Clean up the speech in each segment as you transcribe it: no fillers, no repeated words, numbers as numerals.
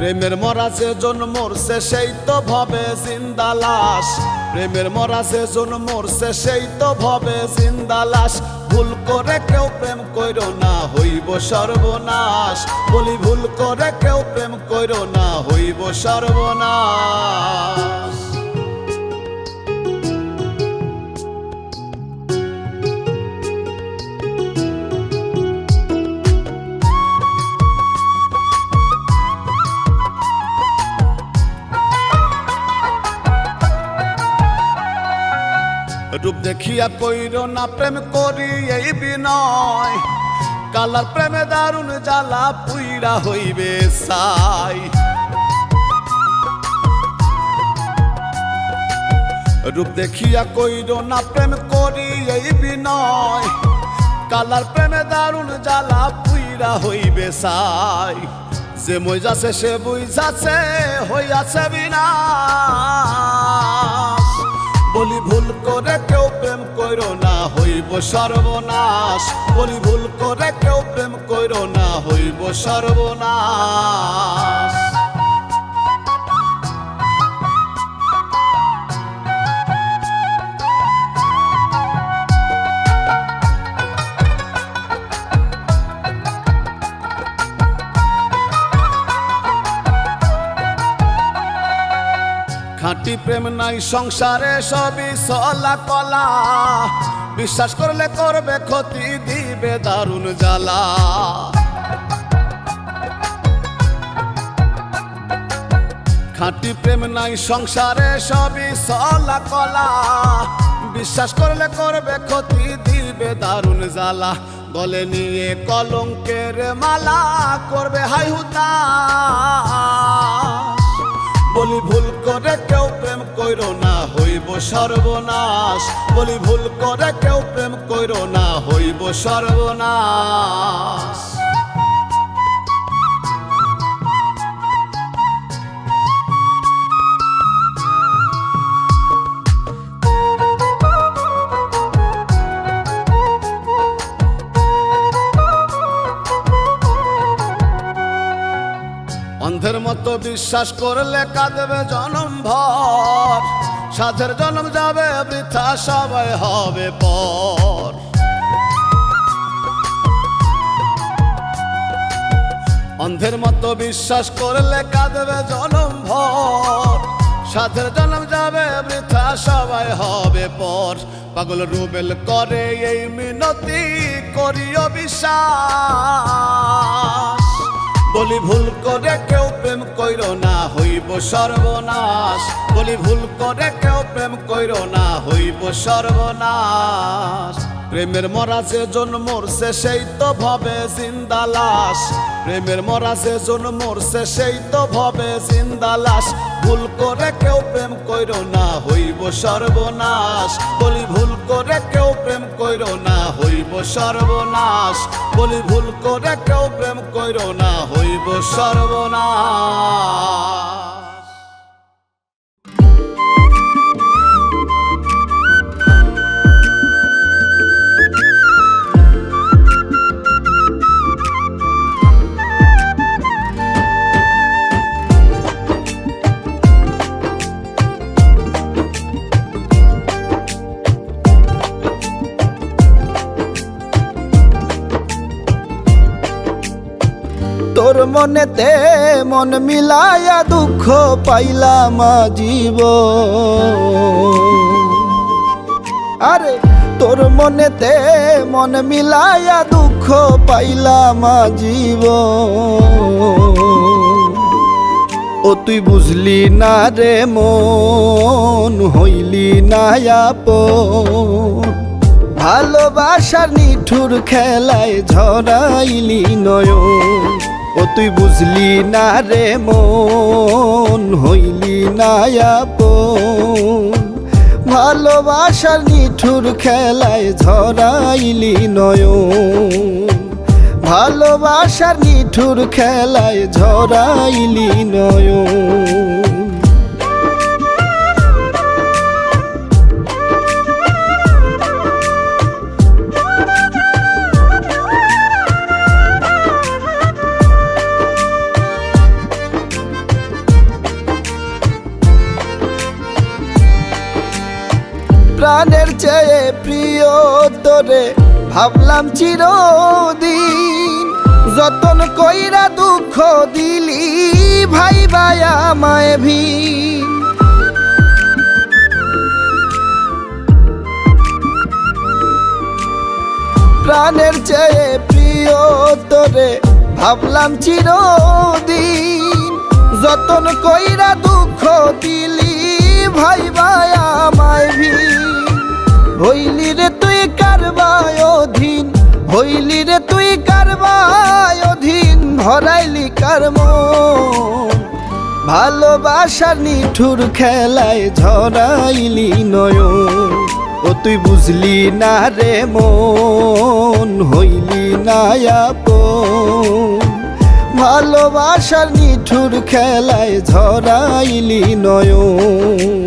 প্রেমের মরা যে জন মরছে সেই তো ভবে জিন্দা লাশ। প্রেমের মরা যে জন মরছে সেই তো ভবে জিন্দা লাশ। ভুল করে কেউ প্রেম কইরো না হইব সর্বনাশ। বলি ভুল করে কেউ প্রেম কইরো না হইব সর্বনাশ। রূপ দেখিয়া কইরো না প্রেম করি এই বিনয়। কালার প্রেমে দারুণ জ্বালা পুইরা হইবে সাই। রূপ দেখিয়া কইরো না প্রেম করি এই বিনয়। কালার প্রেমে দারুণ জ্বালা পুইরা হইবে সাই। যে মইজাছে সে বুঝাছে হইয়াছে বিনাশ। বলি ভুল করে কেউ প্রেম কইরো না হইব সর্বনাশ। বলি ভুল করে কেউ প্রেম কইরো না হইব সর্বনাশ। খাঁটি প্রেম নাই সংসারে সবই সলা কলা। বিশ্বাস করলে করবে ক্ষতি দিবে দারুণ জ্বালা। খাঁটি প্রেম নাই সংসারে সবই সলা কলা। বিশ্বাস করলে করবে ক্ষতি দিবে দারুণ জ্বালা। গলে নিয়ে কলঙ্কের মালা করবে হাই হুতাশ। বলি ভুল করে কেউ প্রেম কইরো না হইব সর্বনাশ। বলি ভুল করে কেউ প্রেম কইরো না হইব সর্বনাশ। অন্ধের মতো বিশ্বাস করলে কাঁদবে জনম ভর। সাধের জনম যাবে বৃথা সবাই হবে পর। অন্ধের মতো বিশ্বাস করলে কাঁদবে জনম ভর। সাধের জনম যাবে বৃথা সবাই হবে পর। পাগল রুবেল করে এই মিনতি করিও বিশ্বাস। বলি ভুল করে কেউ প্রেম কইরো না হইব সর্বনাশ। বলি ভুল করে কেউ প্রেম কইরো না হইব সর্বনাশ। প্রেমের মরা যে জন মরছে সেই তো ভবে জিন্দা লাশ। প্রেমের মরা যে জন মরছে সেই তো ভবে জিন্দা লাশ। ভুল করে কেউ প্রেম কইরো না হইব সর্বনাশ। বলি ভুল করে কেউ প্রেম কইরো না হইব সর্বনাশ। বলি ভুল করে কেউ প্রেম কইরো না হইব সর্বনাশ। তোর মনেতে মন মিলায়া দুঃখ পাইলাম জীবন। আরে তোর মনেতে মন মিলায়া দুঃখ পাইলাম জীবন। ও তুই বুঝলি না রে মন হইলি না আপন। ভালোবাসার নিঠুর খেলায় ঝরাইলি নয়ন। ও তুই বুঝলি না রে মন হইলি না আপন। ভালোবাসার নিঠুর খেলায় ঝরাইলি নয়ন। ভালোবাসার নিঠুর খেলায় ঝরাইলি নয়ন। তোরে ভাবলাম চিরদিন, যতন কইরা দুঃখ দিলি ভাই বায়া আমায় ভিন। প্রাণের চেয়ে প্রিয় তোরে ভাবলাম চিরদিন, যতন কইরা দুঃখ দিলি ভাই বায়া আমায় ভিন। হইলি রে তুই কারবায় অধীন, হইলি রে তুই কারবায় অধীন, ভরাইলি কার মন। ভালোবাসার নিঠুর খেলায় ঝরাইলি নয়ন, ও তুই বুঝলি না রে মন, হইলি না আপন। ভালোবাসার নিঠুর খেলায় ঝরাইলি নয়ন।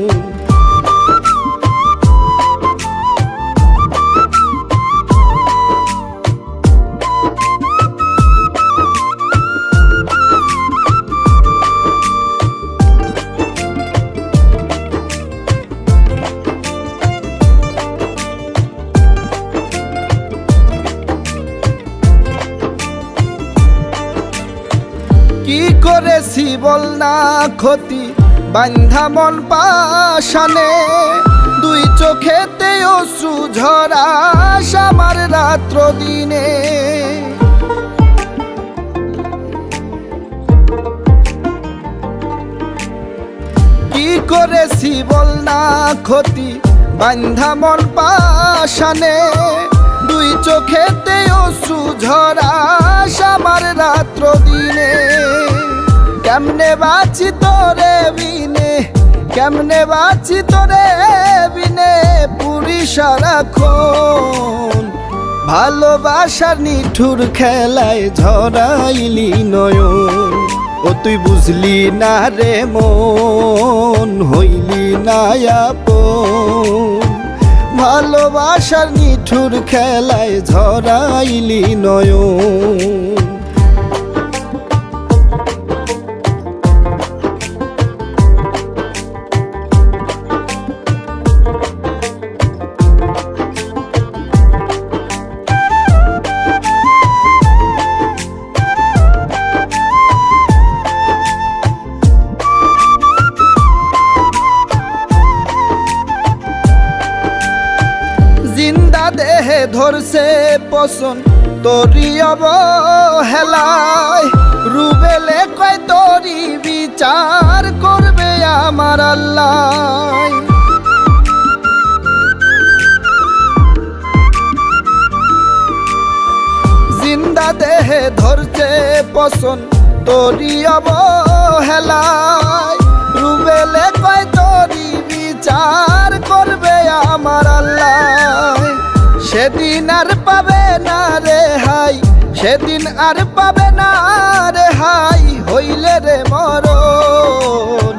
কি করেছি বল না ক্ষতি বান্ধা মন পাশানে, দুই চোখেতে অশ্রু ঝরাস আমার রাত্র দিনে। কি করেছি বল না ক্ষতি বান্ধা মন পাশানে, দুই চোখেতে অশ্রু ঝরাস আমার রাত্র দিনে। কেমনে বাঁচি তোরে বিনে, কেমনে বাঁচি তোরে বিনে, পুরি সারাক্ষণ। ভালোবাসার নিঠুর খেলায় ঝরাইলি নয়ন, ও তুই বুঝলি না রে মন, হইলি না আপন। ভালোবাসার নিঠুর খেলায় ঝরাইলি নয়ন। জিন্দা দেহে ধরছে পছন তোরি অবহেলায়, রুবেলে কয় তোরি বিচার করবে আমার আল্লাহ। জিন্দা দেহে ধরছে পছন তোরি অবহেলায়, রুবেলে কয় তোরি বিচার করবে আমার আল্লাহ। সেদিন আর পাবে না রে হাই, সেদিন আর পাবে না রে হাই, হইলে রে মরণ।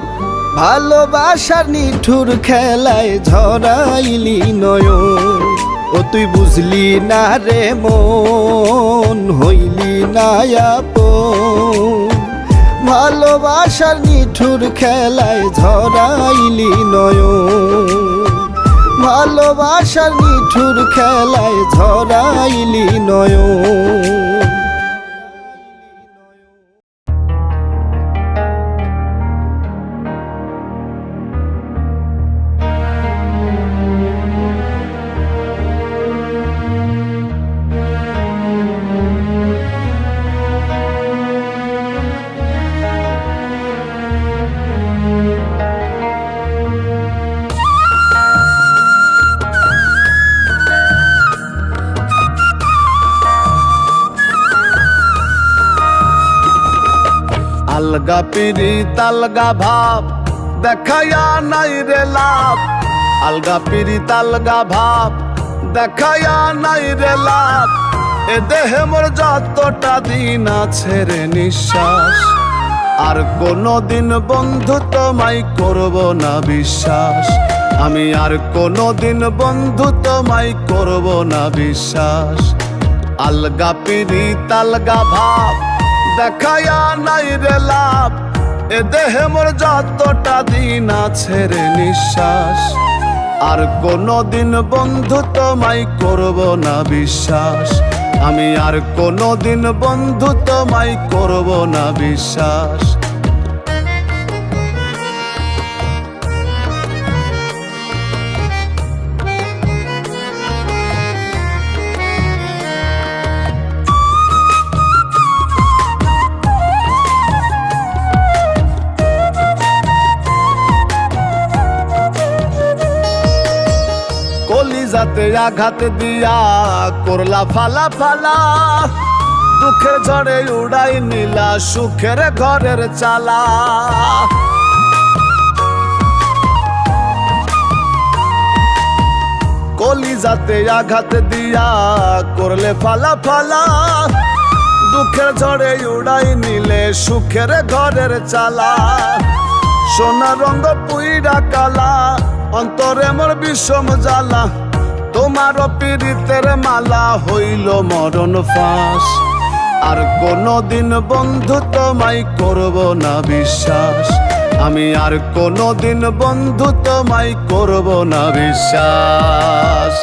ভালোবাসার নিঠুর খেলায় ঝরাইলি নয়ন, ও তুই বুঝলি না রে মন, হইলি না আপন। ভালোবাসার নিঠুর খেলায় ঝরাইলি নয়ন, ভালোবাসার নিঠুর খেলায় ঝরাইলি নয়ন। আলগা পিরিত আলগা ভাব দেখায়া নাই রে লাভ, আলগা পিরিত আলগা ভাব দেখায়া নাই রে লাভ। এ দেহে মোর যতটা দিন আছে রে নিঃশ্বাস, আর কোনোদিন বন্ধু তোমায় করব না বিশ্বাস। আমি আর কোনোদিন বন্ধু তোমায় করব না বিশ্বাস। আলগা পিরিত আলগা ভাব দেখায়া নাই রে লাভ, এ দেহে মোর যতটা দিন আছে রে নিঃশ্বাস। আর কোনোদিন বন্ধু তোমায় করব না বিশ্বাস, আমি আর কোনোদিন বন্ধু তোমায় করব না বিশ্বাস। কলিজাতে আঘাত দিয়া করলা ফালা ফালা, দুঃখের ঝড়ে উড়াই নিলা সুখের ঘরের চালা। কলিজাতে আঘাত দিয়া করলে ফালা ফালা, দুঃখের ঝড়ে উড়াই নিলে সুখের ঘরের চালা। সোনা রঙ পুইরা কালা, অন্তরে মোর বিষম জ্বালা, তোমার পীড়িতের মালা হইল মরণ ফাঁস। আর কোনোদিন বন্ধু তোমায় করব না বিশ্বাস, আমি আর কোনোদিন বন্ধু তোমায় করব না বিশ্বাস।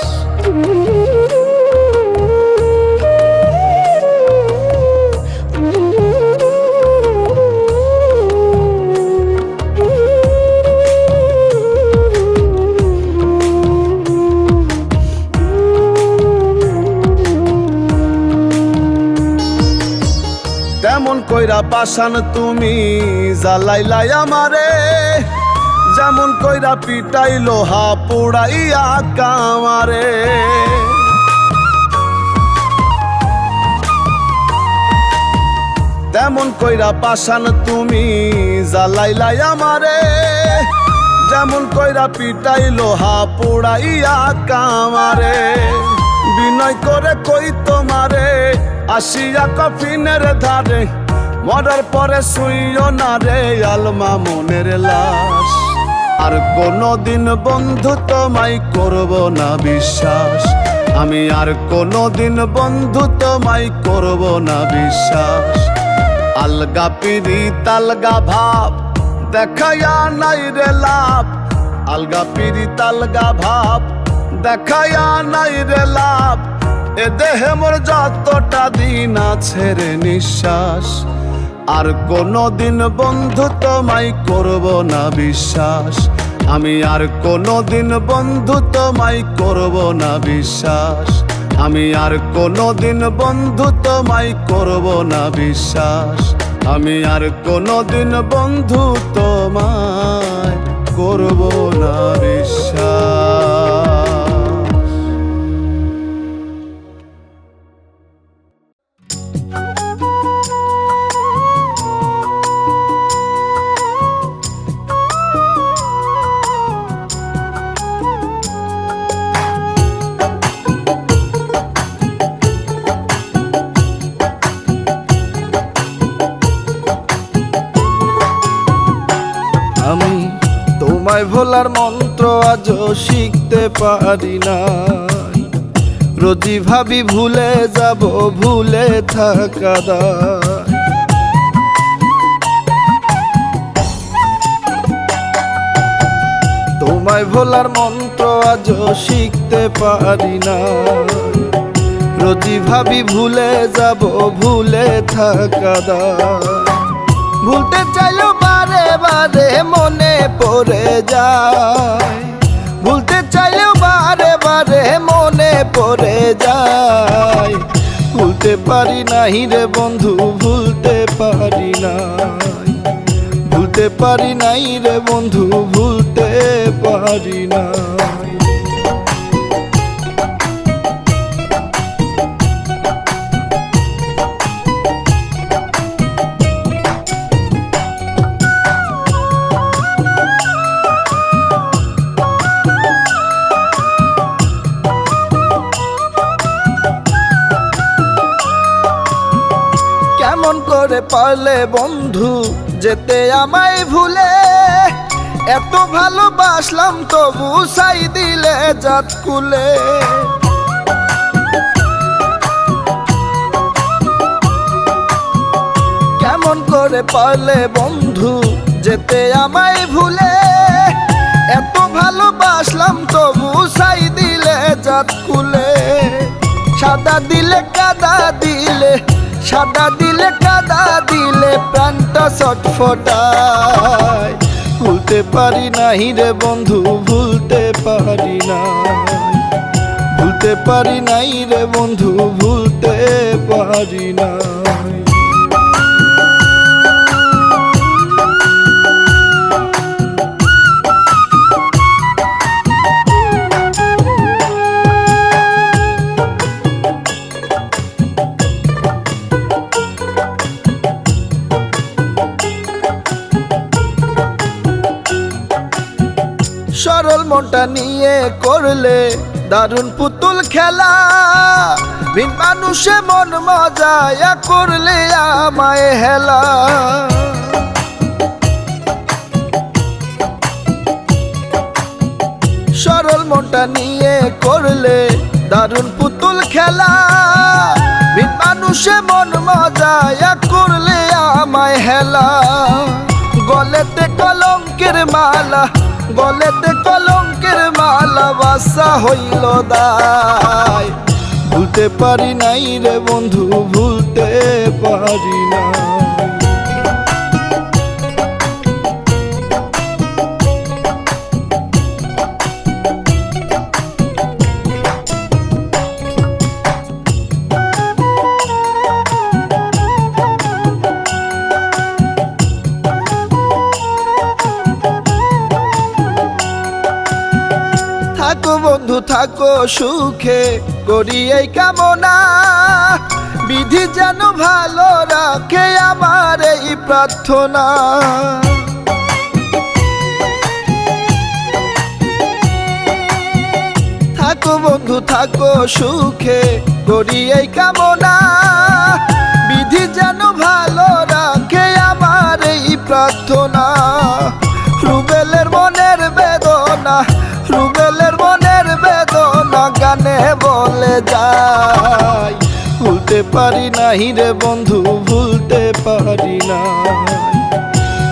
তেমন কইরা পাশান তুমি জ্বালাইলাই আমারে, যেমন কইরা পিটাই লোহা পোড়াইয়া কামারে। তেমন কইরা পাশান তুমি জ্বালাইলাই আমারে, যেমন কইরা পিটাই লোহা পোড়াইয়া কামারে। বিনয় করে কই তোমারে আসিয়া কফিনের ধারে, মরার পরে শুইও না রে আলমা মনের লাশ। আর কোনোদিন বন্ধু তোমায় করব না বিশ্বাস, আমি আর কোনোদিন বন্ধু তোমায় করব না বিশ্বাস। আলগা পিরিত আলগা ভাব দেখায়া নাই রে লাভ, আলগা পিরিত আলগা ভাব দেখায়া নাই রে লাভ। এ দেহে মোর যতটা দিন আছে রে নিঃশ্বাস, আর কোনোদিন বন্ধু তোমায় করব না বিশ্বাস, আমি আর কোনোদিন বন্ধু তোমায় করব না বিশ্বাস। আমি আর কোনোদিন বন্ধু তোমায় করব না বিশ্বাস, আমি আর কোনোদিন বন্ধু তোমায় করব না বিশ্বাস। আমি তোমায় ভোলার মন্ত্র আজও শিখতে পারি না, রোজই ভাবি ভুলে যাব ভুলে থাকা দায়। তোমায় ভোলার মন্ত্র আজও শিখতে পারি না, রোজই ভাবি ভুলে যাব ভুলে থাকা দায়। ভুলতে চাইলেও বারে বারে মনে পড়ে যায়, ভুলতে চাইলেও বারে বারে মনে পড়ে যায়। ভুলতে পারি নাই রে বন্ধু, ভুলতে পারি নাই, ভুলতে পারি নাই রে বন্ধু, ভুলতে পারি নাই। কেমন করে পারলে বন্ধু যেতে আমায় ভুলে, এত ভালোবাসলাম তবু সাই দিলে জাত কুলে। কেমন করে পারলে বন্ধু যেতে আমায় ভুলে, এত ভালোবাস বাসলাম তবু সাই দিলে জাত কুলে। সাদা দিলে কাদা দিলে, সাদা দিলে কাদা দিলে প্রাণটা ছটফটায়। ভুলতে পারি নাই রে বন্ধু, ভুলতে পারি নাই, ভুলতে পারি নাই রে বন্ধু, ভুলতে পারি নাই। সরল মনটা নিয়ে করলে দারুণ পুতুল খেলা। বিন মানুষে মন মজায়া করলে আমায় হেলা। সরল মনটা নিয়ে করলে দারুণ পুতুল খেলা। বিন মানুষে মন মজায়া করলে আমায় হেলা। গলেতে কলঙ্কের মালা, গলেতে কলঙ্কের মালা বাসা হইল দায়। ভুলতে পারি নাই রে বন্ধু, ভুলতে পারি নাই। থাকো বন্ধু থাকো সুখে করি এই কামনা। বিধি যেন ভালো রাখে আমার এই প্রার্থনা। থাকো বন্ধু থাকো সুখে করি এই কামনা। বিধি যেন ভালো রাখে আমার এই প্রার্থনা। রুবেলের মনের বেদনা, রুবেলের মনের বেদনা গানে বলে যায়। ভুলতে পারি নাই রে বন্ধু, ভুলতে পারি নাই,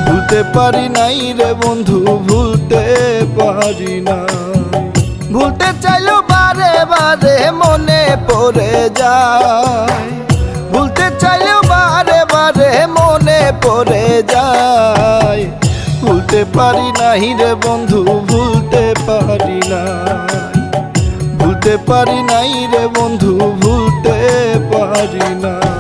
ভুলতে পারি নাই রে বন্ধু, ভুলতে পারি নাই। ভুলতে চাইলেও বারে বারে মনে পড়ে যায়। ভুলতে চাইলেও বারে বারে মনে পড়ে যায়। ভুলতে পারি নাই রে বন্ধু, ভুলতে পারি নাই, ভুলতে পারি নাই রে বন্ধু, ভুলতে পারি নাই।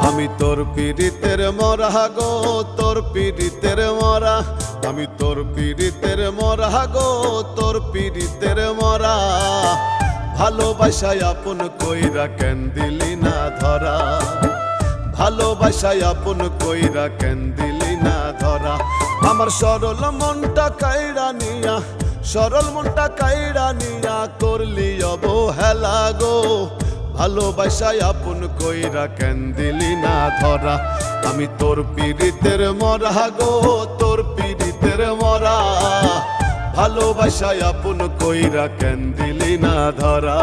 আমি তোর পীড়িতের মরা গো, তোর পীড়িতের মরা। আমি তোর পীড়িতের মরা গো, তোর পীড়িতের মরা। ভালোবাসায় আপন কইরা কেন দিলি না ধরা, ভালোবাসায় আপন কইরা কেন দিলি না ধরা। আমার সরল মনটা কাইরা নিয়া, সরল মনটা কাইরা নিয়া করলি অবহেলা গো। ভালোবাসায় আপন কইরা কেন দিলি না ধরা। আমি তোর পীড়িতের মরা গো, তোর পীড়িতের মরা। ভালোবাসায় আপন কইরা কেন দিলি না ধরা।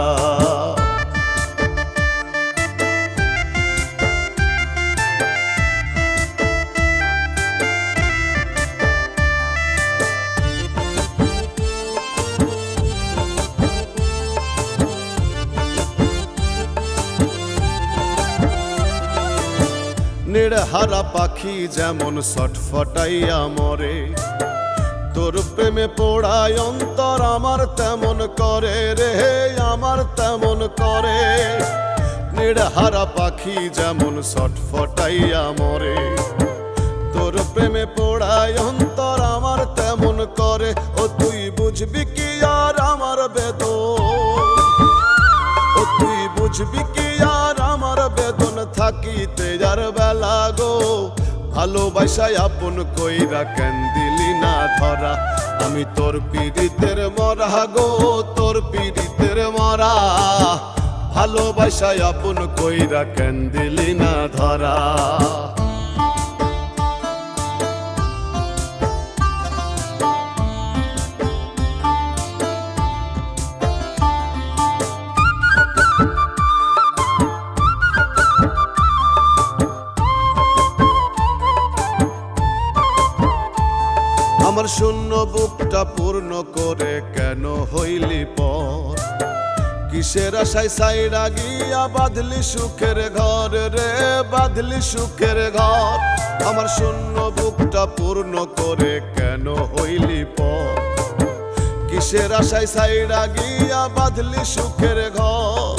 নিড়হারা পাখি যেমন ছটফটাইয়া মরে, তোর প্রেমে পোড়ায় অন্তর আমার তেমন করে রে, আমার তেমন করে। নিড়হারা পাখি যেমন ছটফটাইয়া মরে, তোর প্রেমে পোড়ায় অন্তর আমার তেমন করে। ও তুই বুঝবি কি আর আমার বেদন, ও তুই বুঝবি কি আর আমার বেদন থাকিতে যার বেলা গো। ভালোবাসায় আপন কইরা কেন দিলি না ধরা। আমি তোর পীড়িতের মরা গো, তোর পীড়িতের মরা। ভালোবাসায় আপন কইরা কেন দিলি না ধরা। আমার শূন্য বুকটা পূর্ণ করে কেন হইলি পর, কিসের আশায় সাইরা গিয়া বাঁধলি সুখের ঘর রে, বাঁধলি সুখের ঘর। আমার শূন্য বুকটা পূর্ণ করে কেন হইলি পর, কিসের আশায় সাইরা গিয়া বাঁধলি সুখের ঘর।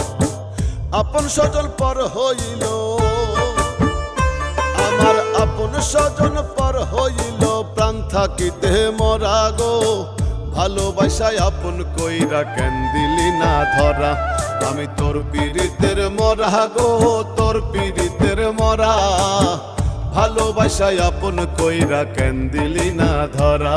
আপন স্বজন পর হইল, আমার আপন স্বজন পর হইল, প্রাণ থাকিতে মরা গো। ভালোবাসায় আপন কইরা কেন দিলি না ধরা, আমি তোর পীড়িতের মরা গো, তোর পীড়িতের মরা। ভালোবাসায় আপন কইরা কেন দিলি না ধরা।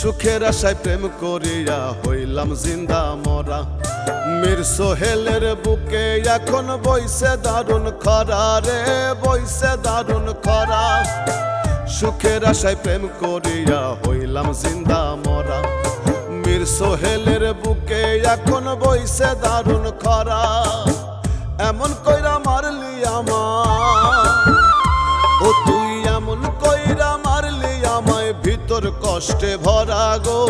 সুখের আশায় প্রেম করিয়া হইলাম জিন্দা মরা, মীর সোহেলের বুকে এখন বইছে দারুণ খরা রে, বইছে দারুণ খরা। সুখের আশায় প্রেম করিয়া হইলাম জিন্দা মরা, মীর সোহেলের বুকে এখন বইছে দারুণ খরা। এমন কইরা মারলি আমার, ও তুই এমন কইরা মারলি আমায়, ভিতর কষ্টে ভরা গো।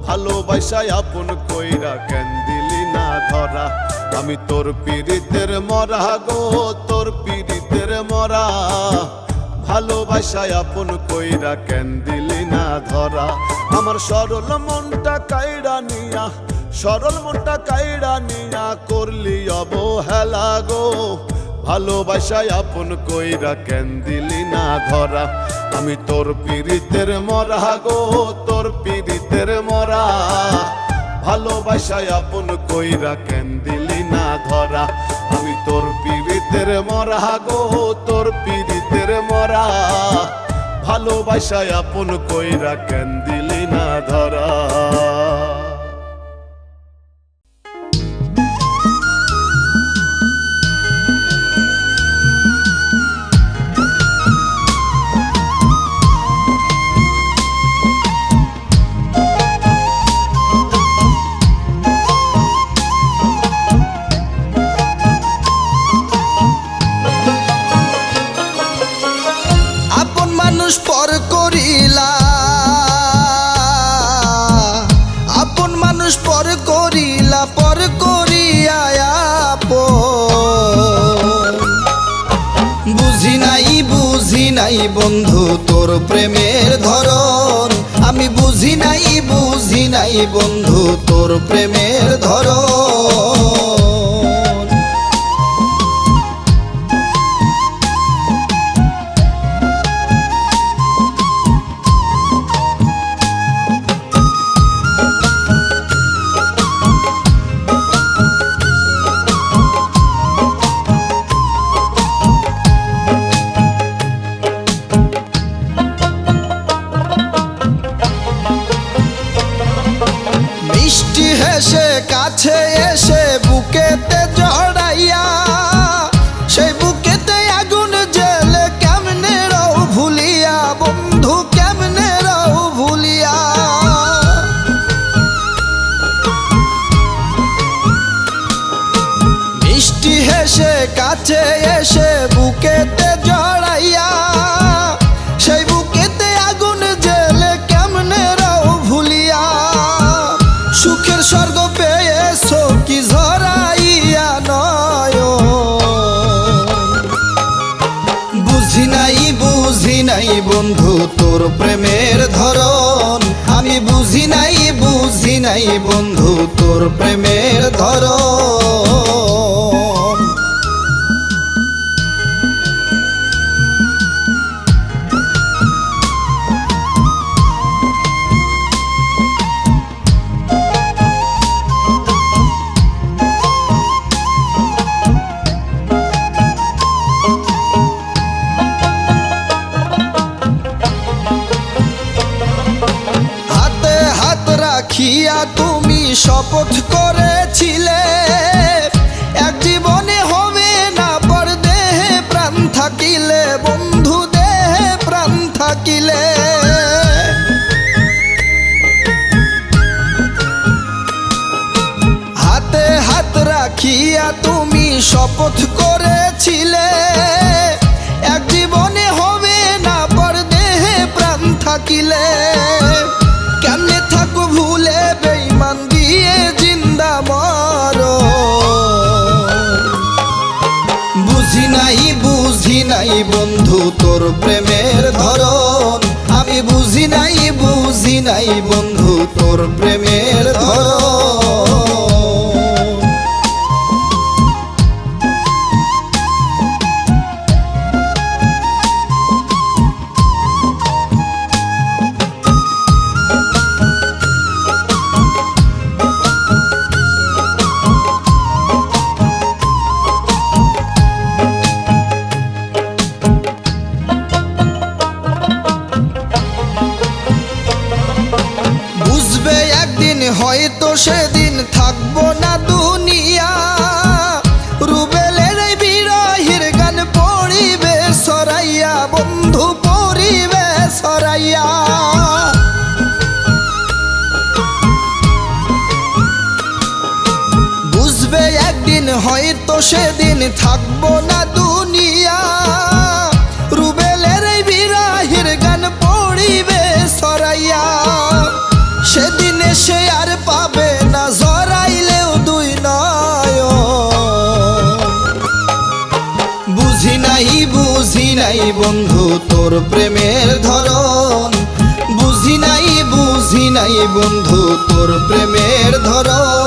ভালোবাসায় আপন কইরা কেন দিলি না ধরা, আমি তোর পীড়িতের মরা গো, তোর পীড়িতের মরা। ভালোবাসায় আপন কইরা কেন দিলি না ধরা। আমার সরল মনটা কাইড়া নিয়া, সরল মনটা কাইড়া নিয়া করলি অবহেলা গো। ভালোবাসায় আপন কইরা কেন দিলি না ধরা, আমি তোর পীড়িতের মরা গো, তোর পীড়িতের মরা। ভালোবাসায় আপন কইরা কেন দিলি না ধরা, আমি তোর পীড়িতের মরা গো, তোর পীড়িতের মরা। ভালোবাসায় আপন কইরা কেন দিলি না ধরা। পর করিলা, আপন মানুষ পর করিলা, পর করিয়া আপন। বুঝি নাই বন্ধু তোর প্রেমের ধরন, আমি বুঝি নাই বন্ধু তোর প্রেমের ধরন। কাছে এসে বুকেতে জড়াইয়া, সেই বুকেতে আগুন জ্বলে কেমনে রাও ভুলিয়া, বন্ধু কেমনে রাও ভুলিয়া। মিষ্টি হেসে কাছে এসে বুকেতে জড়াইয়া, সেই বুকেতে আগুন জ্বলে কেমনে রাও ভুলিয়া। সুখের স্বর্গ পেয়েছো কি ঝরাইয়া নয়ন, বুঝি নাই বন্ধু তোর প্রেমের ধরন, আমি বুঝি নাই বন্ধু তোর প্রেমের ধরন। শপথ করেছিলে এক জীবনে হবে না পর দেহে প্রাণ থাকিলে, বন্ধু দেহে প্রাণ থাকিলে। হাতে হাত রাখিয়া তুমি শপথ করেছিলে এক জীবনে হবে না পর দেহে প্রাণ থাকিলে। কেমনে থাকো ভুলে বেঈমান দিয়ে জিন্দা মরো, বুঝি নাই বন্ধু তোর প্রেমের ধরন, আমি বুঝি নাই বন্ধু তোর প্রেমের ধরন। বুঝবে একদিন হয়তো সেদিন থাকবো না দুনিয়া, রুবেলের এই বিরহের গান পড়িবে সরাইয়া, বন্ধু পড়িবে সরাইয়া। বুঝবে একদিন হয়তো সেদিন থাকবো না দুনিয়া, রুবেলের এই বিরহের গান পড়িবে সরাইয়া। সেদিন সে আর পাবে না জড়াইলেও দুই নয়ন, বুঝি নাই বন্ধু তোর প্রেমের ধরন, বুঝি নাই বন্ধু তোর প্রেমের ধরন।